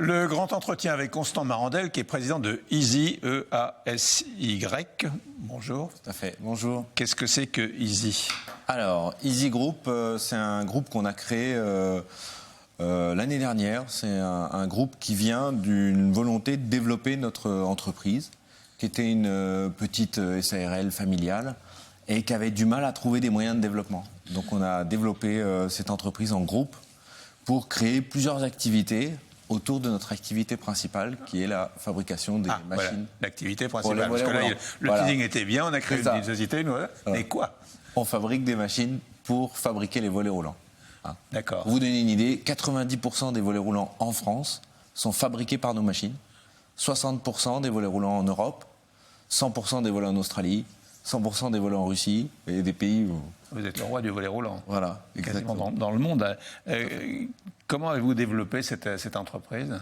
Le grand entretien avec Constant Marandel, qui est président de Easy, E-A-S-Y. Bonjour. Tout à fait, bonjour. Qu'est-ce que c'est que Easy ? Alors, Easy Group, c'est un groupe qu'on a créé l'année dernière. C'est un groupe qui vient d'une volonté de développer notre entreprise, qui était une petite SARL familiale et qui avait du mal à trouver des moyens de développement. Donc on a développé cette entreprise en groupe pour créer plusieurs activités autour de notre activité principale, qui est la fabrication des machines. Voilà, l'activité principale. Parce que là, le teasing était bien, on a créé une société, mais quoi ? On fabrique des machines pour fabriquer les volets roulants. D'accord. Pour vous donner une idée, 90% des volets roulants en France sont fabriqués par nos machines, 60% des volets roulants en Europe, 100% des volets en Australie, 100% des volets en Russie et des pays où... Vous êtes le roi du volet roulant. Voilà, quasiment exactement. dans le monde. Comment avez-vous développé cette entreprise ?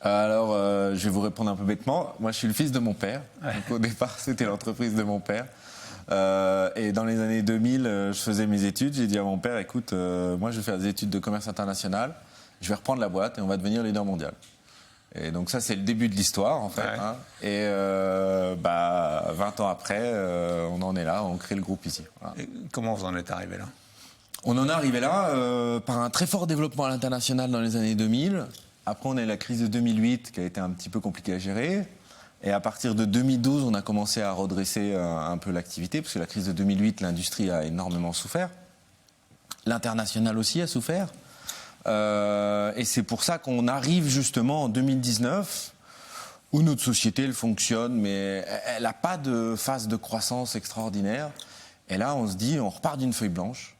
Alors, je vais vous répondre un peu bêtement. Moi, je suis le fils de mon père. Ouais. Donc, au départ, c'était l'entreprise de mon père. Et dans les années 2000, je faisais mes études. J'ai dit à mon père, écoute, moi, je vais faire des études de commerce international. Je vais reprendre la boîte et on va devenir leader mondial. Et donc ça, c'est le début de l'histoire, en fait. Ouais. Et 20 ans après, on en est là, on crée le groupe ici. Voilà. Et comment vous en êtes arrivé là ? On en est arrivé là par un très fort développement à l'international dans les années 2000. Après, on a eu la crise de 2008 qui a été un petit peu compliquée à gérer. Et à partir de 2012, on a commencé à redresser un peu l'activité, parce que la crise de 2008, l'industrie a énormément souffert. L'international aussi a souffert. Et c'est pour ça qu'on arrive justement en 2019, où notre société, elle fonctionne, mais elle n'a pas de phase de croissance extraordinaire. Et là, on se dit, on repart d'une feuille blanche,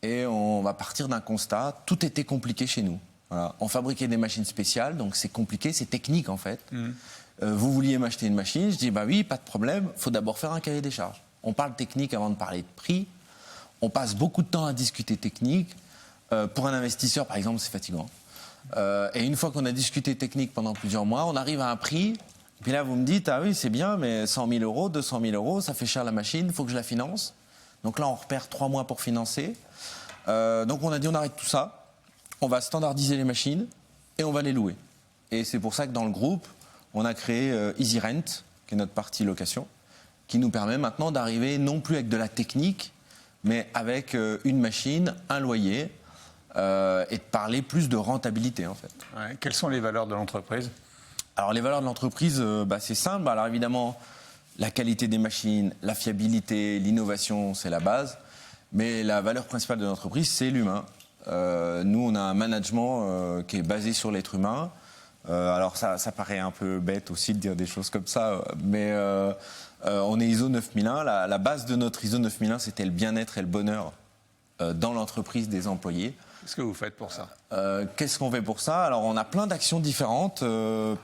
et on va partir d'un constat, tout était compliqué chez nous. Voilà. On fabriquait des machines spéciales, donc c'est compliqué, c'est technique en fait. Vous vouliez m'acheter une machine, je dis, bah oui, pas de problème, il faut d'abord faire un cahier des charges. On parle technique avant de parler de prix, on passe beaucoup de temps à discuter technique. Pour un investisseur, par exemple, c'est fatigant. Et une fois qu'on a discuté technique pendant plusieurs mois, on arrive à un prix. Puis là, vous me dites, ah oui, c'est bien, mais 100 000 euros, 200 000 euros, ça fait cher la machine, il faut que je la finance. Donc là, on repère 3 mois pour financer. Donc on a dit, on arrête tout ça, on va standardiser les machines et on va les louer. Et c'est pour ça que dans le groupe, on a créé Easy Rent, qui est notre partie location, qui nous permet maintenant d'arriver non plus avec de la technique, mais avec une machine, un loyer, et de parler plus de rentabilité en fait. Ouais. Quelles sont les valeurs de l'entreprise ? Alors les valeurs de l'entreprise, c'est simple. Alors évidemment, la qualité des machines, la fiabilité, l'innovation, c'est la base. Mais la valeur principale de l'entreprise, c'est l'humain. Nous, on a un management qui est basé sur l'être humain. Alors ça paraît un peu bête aussi de dire des choses comme ça, mais on est ISO 9001. La base de notre ISO 9001, c'était le bien-être et le bonheur dans l'entreprise des employés. Qu'est-ce que vous faites pour ça ? Qu'est-ce qu'on fait pour ça ? Alors, on a plein d'actions différentes.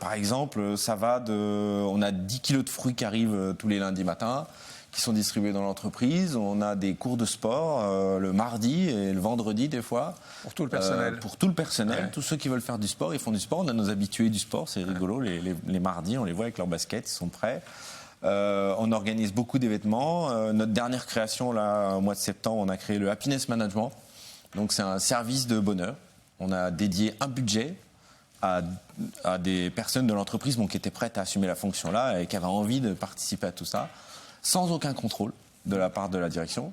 Par exemple, on a 10 kilos de fruits qui arrivent tous les lundis matins, qui sont distribués dans l'entreprise. On a des cours de sport le mardi et le vendredi, des fois. Pour tout le personnel ? Pour tout le personnel. Ouais. Tous ceux qui veulent faire du sport, ils font du sport. On a nos habitués du sport, c'est rigolo. Les mardis, on les voit avec leurs baskets, ils sont prêts. On organise beaucoup d'événements. Notre dernière création, là, au mois de septembre, on a créé le Happiness Management. Donc c'est un service de bonheur. On a dédié un budget à des personnes de l'entreprise qui étaient prêtes à assumer la fonction-là et qui avaient envie de participer à tout ça, sans aucun contrôle de la part de la direction.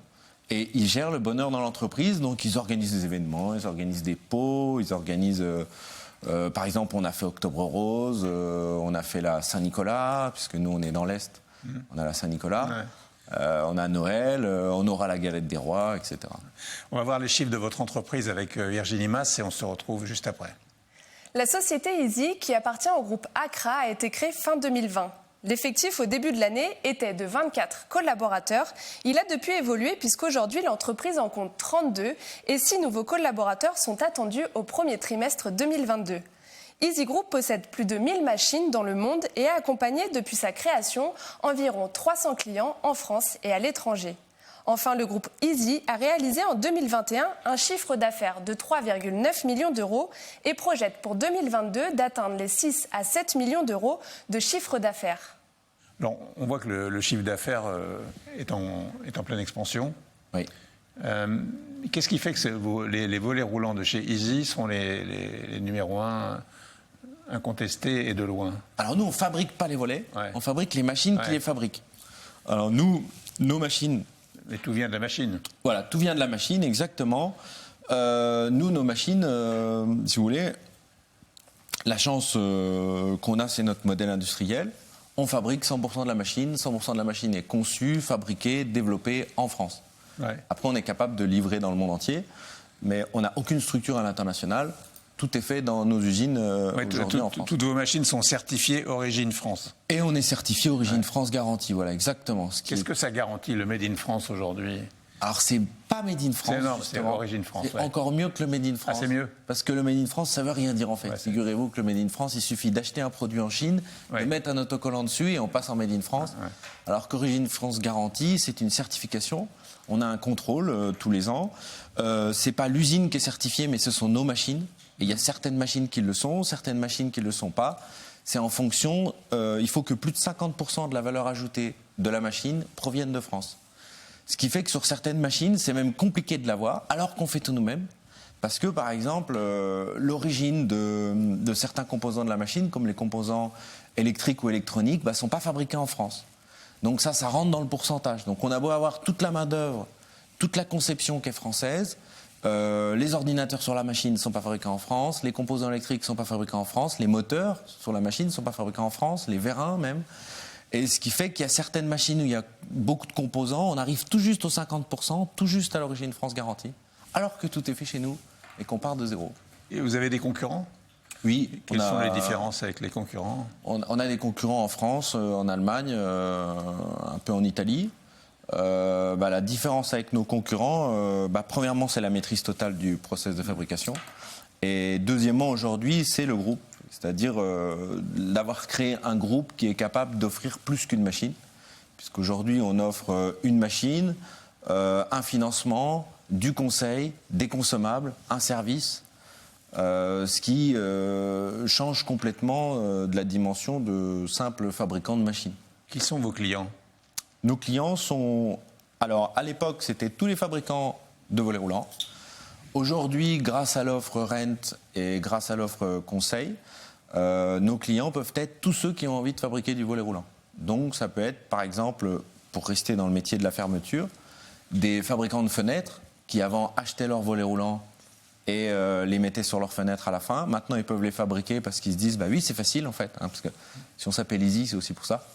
Et ils gèrent le bonheur dans l'entreprise, donc ils organisent des événements, ils organisent des pots, ils organisent... par exemple, on a fait Octobre Rose, on a fait la Saint-Nicolas, puisque nous on est dans l'Est, on a la Saint-Nicolas. Ouais. On a Noël, on aura la galette des rois, etc. On va voir les chiffres de votre entreprise avec Virginie Mas et on se retrouve juste après. La société Easy, qui appartient au groupe Accra, a été créée fin 2020. L'effectif au début de l'année était de 24 collaborateurs. Il a depuis évolué puisqu'aujourd'hui l'entreprise en compte 32 et 6 nouveaux collaborateurs sont attendus au premier trimestre 2022. Easy Group possède plus de 1000 machines dans le monde et a accompagné depuis sa création environ 300 clients en France et à l'étranger. Enfin, le groupe Easy a réalisé en 2021 un chiffre d'affaires de 3,9 millions d'euros et projette pour 2022 d'atteindre les 6 à 7 millions d'euros de chiffre d'affaires. Alors, on voit que le chiffre d'affaires est en pleine expansion. Oui. Qu'est-ce qui fait que les volets roulants de chez Easy sont les numéros 1 incontesté et de loin. Alors nous, on ne fabrique pas les volets, Ouais. on fabrique les machines qui les fabriquent. Alors nous, nos machines... Mais tout vient de la machine. Voilà, tout vient de la machine, exactement. Nous, nos machines, si vous voulez, la chance qu'on a, c'est notre modèle industriel. On fabrique 100% de la machine. 100% de la machine est conçue, fabriquée, développée en France. Ouais. Après, on est capable de livrer dans le monde entier, mais on n'a aucune structure à l'international. Tout est fait dans nos usines Ouais, aujourd'hui en France. toutes vos machines sont certifiées Origine France. Et on est certifié Origine France Garantie, voilà, exactement. Qu'est-ce que ça garantit, le Made in France, aujourd'hui? Alors, c'est pas Made in France. C'est énorme, c'est justement. Origine France, C'est ouais. encore mieux que le Made in France. Ah, c'est mieux. Parce que le Made in France, ça veut rien dire en fait. Ouais, Figurez-vous que le Made in France, il suffit d'acheter un produit en Chine, Ouais. de mettre un autocollant dessus et on passe en Made in France. Ouais. Alors qu'Origine France Garantie, c'est une certification. On a un contrôle tous les ans. C'est pas l'usine qui est certifiée, mais ce sont nos machines. Et il y a certaines machines qui le sont, certaines machines qui ne le sont pas. C'est en fonction, il faut que plus de 50% de la valeur ajoutée de la machine provienne de France. Ce qui fait que sur certaines machines, c'est même compliqué de l'avoir, alors qu'on fait tout nous-mêmes. Parce que, par exemple, l'origine de certains composants de la machine, comme les composants électriques ou électroniques, ne sont pas fabriqués en France. Donc ça rentre dans le pourcentage. Donc on a beau avoir toute la main-d'œuvre, toute la conception qui est française, les ordinateurs sur la machine ne sont pas fabriqués en France, les composants électriques ne sont pas fabriqués en France, les moteurs sur la machine ne sont pas fabriqués en France, les vérins même. Et ce qui fait qu'il y a certaines machines où il y a beaucoup de composants, on arrive tout juste aux 50%, tout juste à l'Origine France Garantie, alors que tout est fait chez nous et qu'on part de zéro. Et vous avez des concurrents? Oui. Quelles sont les différences avec les concurrents? On a des concurrents en France, en Allemagne, un peu en Italie. La différence avec nos concurrents, premièrement, c'est la maîtrise totale du process de fabrication. Et deuxièmement, aujourd'hui, c'est le groupe. C'est-à-dire d'avoir créé un groupe qui est capable d'offrir plus qu'une machine. Puisqu'aujourd'hui, on offre une machine, un financement, du conseil, des consommables, un service. Ce qui change complètement de la dimension de simple fabricant de machines. Qui sont vos clients? Nos clients sont... Alors, à l'époque, c'était tous les fabricants de volets roulants. Aujourd'hui, grâce à l'offre Rent et grâce à l'offre Conseil, nos clients peuvent être tous ceux qui ont envie de fabriquer du volet roulant. Donc, ça peut être, par exemple, pour rester dans le métier de la fermeture, des fabricants de fenêtres qui avant achetaient leurs volets roulants et les mettaient sur leurs fenêtres à la fin. Maintenant, ils peuvent les fabriquer parce qu'ils se disent, oui, c'est facile en fait, parce que si on s'appelle Easy, c'est aussi pour ça.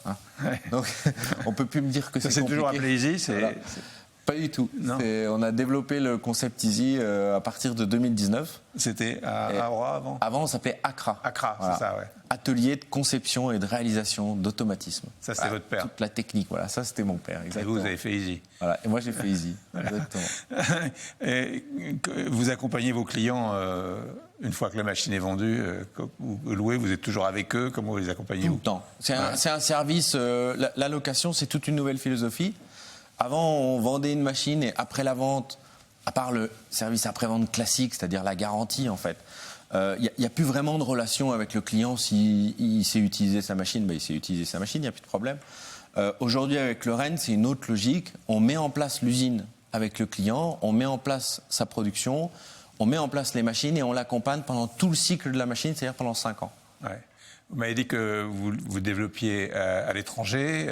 Ouais. Donc, on peut plus me dire que c'est compliqué. C'est toujours appelé Easy, Voilà. Pas du tout. On a développé le concept Easy à partir de 2019. C'était à Aura avant? Avant, on s'appelait ACRA. ACRA, Voilà. c'est ça, ouais. Atelier de conception et de réalisation d'automatisme. Ça, c'était votre père. Toute la technique, voilà. Ça, c'était mon père, Et exactement. vous avez fait Easy. Voilà. Et moi, j'ai fait Easy. Exactement. Et vous accompagnez vos clients une fois que la machine est vendue, ou louée, vous êtes toujours avec eux? Comment vous les accompagnez? Tout le temps. C'est un service. La location, c'est toute une nouvelle philosophie. Avant, on vendait une machine et après la vente, à part le service après-vente classique, c'est-à-dire la garantie, en fait, il n'y a plus vraiment de relation avec le client. S'il sait utiliser sa machine, il sait utiliser sa machine, il n'y a plus de problème. Aujourd'hui, avec le REN, c'est une autre logique. On met en place l'usine avec le client, on met en place sa production, on met en place les machines et on l'accompagne pendant tout le cycle de la machine, c'est-à-dire pendant 5 ans. Ouais. Vous m'avez dit que vous développiez à l'étranger.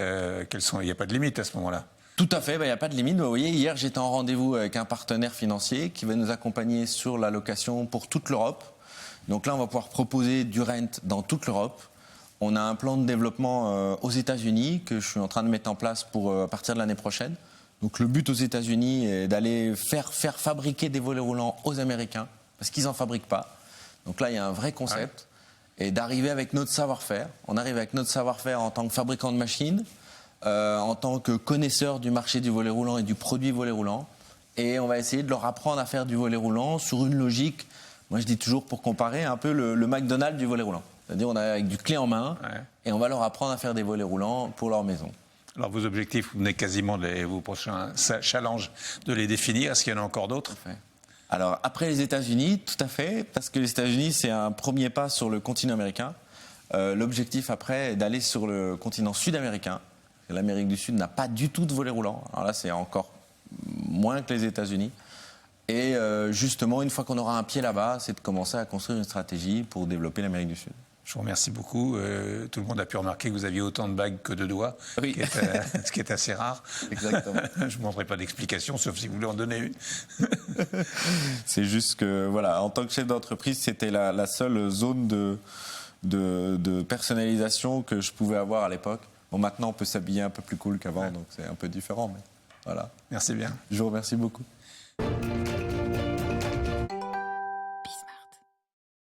Il n'y a pas de limite à ce moment-là? Tout à fait, il n'y a pas de limite. Vous voyez, hier, j'étais en rendez-vous avec un partenaire financier qui va nous accompagner sur la location pour toute l'Europe. Donc là, on va pouvoir proposer du rent dans toute l'Europe. On a un plan de développement aux États-Unis que je suis en train de mettre en place à partir de l'année prochaine. Donc le but aux États-Unis est d'aller faire fabriquer des volets roulants aux Américains, parce qu'ils n'en fabriquent pas. Donc là, il y a un vrai concept. Ouais. Et d'arriver avec notre savoir-faire. On arrive avec notre savoir-faire en tant que fabricant de machines, en tant que connaisseur du marché du volet roulant et du produit volet roulant. Et on va essayer de leur apprendre à faire du volet roulant sur une logique, moi je dis toujours pour comparer, un peu le McDonald's du volet roulant. C'est-à-dire on a avec du clé en main et on va leur apprendre à faire des volets roulants pour leur maison. Alors vos objectifs, vous venez quasiment vos prochains challenges de les définir. Est-ce qu'il y en a encore d'autres? Alors après les États-Unis, tout à fait, parce que les États-Unis c'est un premier pas sur le continent américain. L'objectif après est d'aller sur le continent sud-américain. L'Amérique du Sud n'a pas du tout de volet roulant. Alors là, c'est encore moins que les États-Unis. Et justement, une fois qu'on aura un pied là-bas, c'est de commencer à construire une stratégie pour développer l'Amérique du Sud. Je vous remercie beaucoup. Tout le monde a pu remarquer que vous aviez autant de bagues que de doigts, Oui. ce qui est assez rare. Exactement. Je ne vous demanderai pas d'explication, sauf si vous voulez en donner une. C'est juste que, voilà, en tant que chef d'entreprise, c'était la seule zone de personnalisation que je pouvais avoir à l'époque. Bon, maintenant, on peut s'habiller un peu plus cool qu'avant, donc c'est un peu différent, mais voilà. Merci bien. Je vous remercie beaucoup.